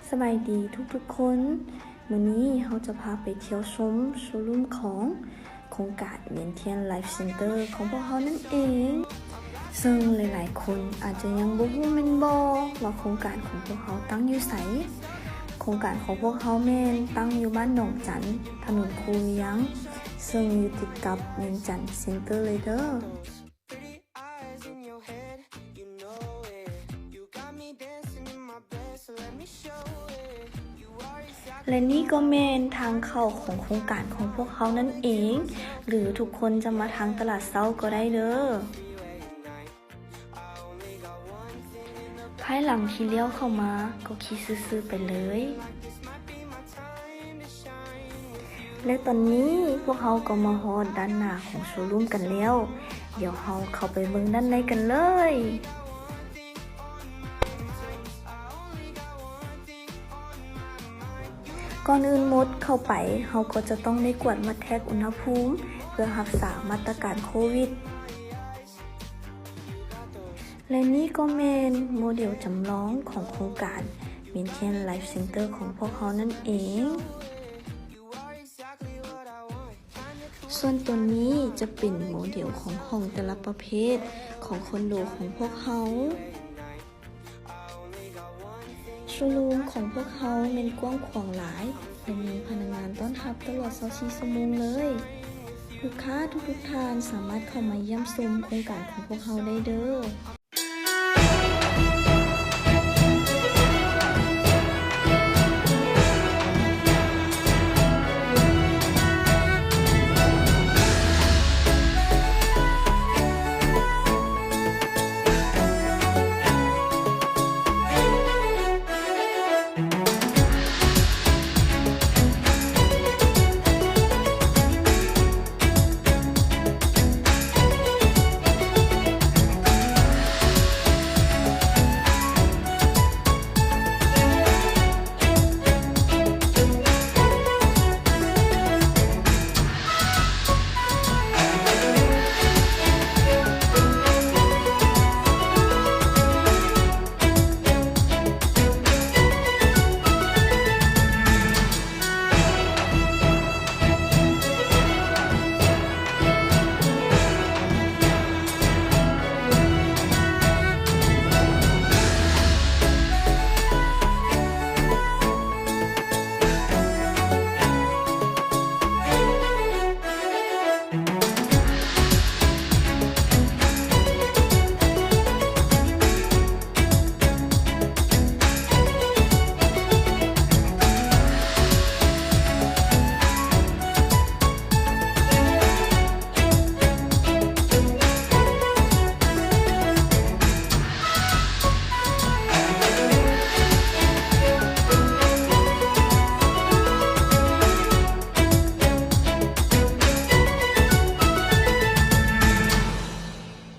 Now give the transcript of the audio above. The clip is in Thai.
สบายดีทุกๆคนวันนี้เราจะพาไปเที่ยวชมโชว์รูมของโครงการเมียนเทียนไลฟ์เซ็นเตอร์ของพวกเขานั่นเองซึ่งหลายๆคนอาจจะยังบ่ฮู้แม่นบ่ว่าโครงการของพวกเขาตั้งอยู่ไสโครงการของพวกเขาแม่นตั้งอยู่บ้านหนองจันถนนคูเวียงซึ่งอยู่ติดกับเมียนจันเซ็นเตอร์เลยเด้อและนี่ก็แม่นทางเข้าของโครงการของพวกเขานั่นเองหรือทุกคนจะมาทางตลาดเช้าก็ได้เด้อภายหลังที่เลี้ยวเข้ามาก็ขี่ซื่อๆไปเลยและตอนนี้พวกเขาก็มาฮอดด้านหน้าของโชว์รูมกันแล้วเดี๋ยวเราเข้าไปเบิ่งด้านในกันเลยก่อนอื่นหมดเข้าไปเราก็จะต้องได้กวดวัดแทกอุณหภูมิเพื่อรักษามาตรการโควิดและนี่ก็เป็นโมเดลจำลองของโครงการเมียนเทียนไลฟ์เซ็นเตอร์ของพวกเขานั่นเองส่วนตัวนี้จะเป็นโมเดลของห้องแต่ละประเภทของคอนโดของพวกเขาโชว์รูมของพวกเขาเป็นกว้างขวางหลายและมีพนักงานต้อนรับตลอด24 ชั่วโมงเลยลูกค้าทุกท่านสามารถเข้ามาเยี่ยมชมโครงการของพวกเขาได้เด้อ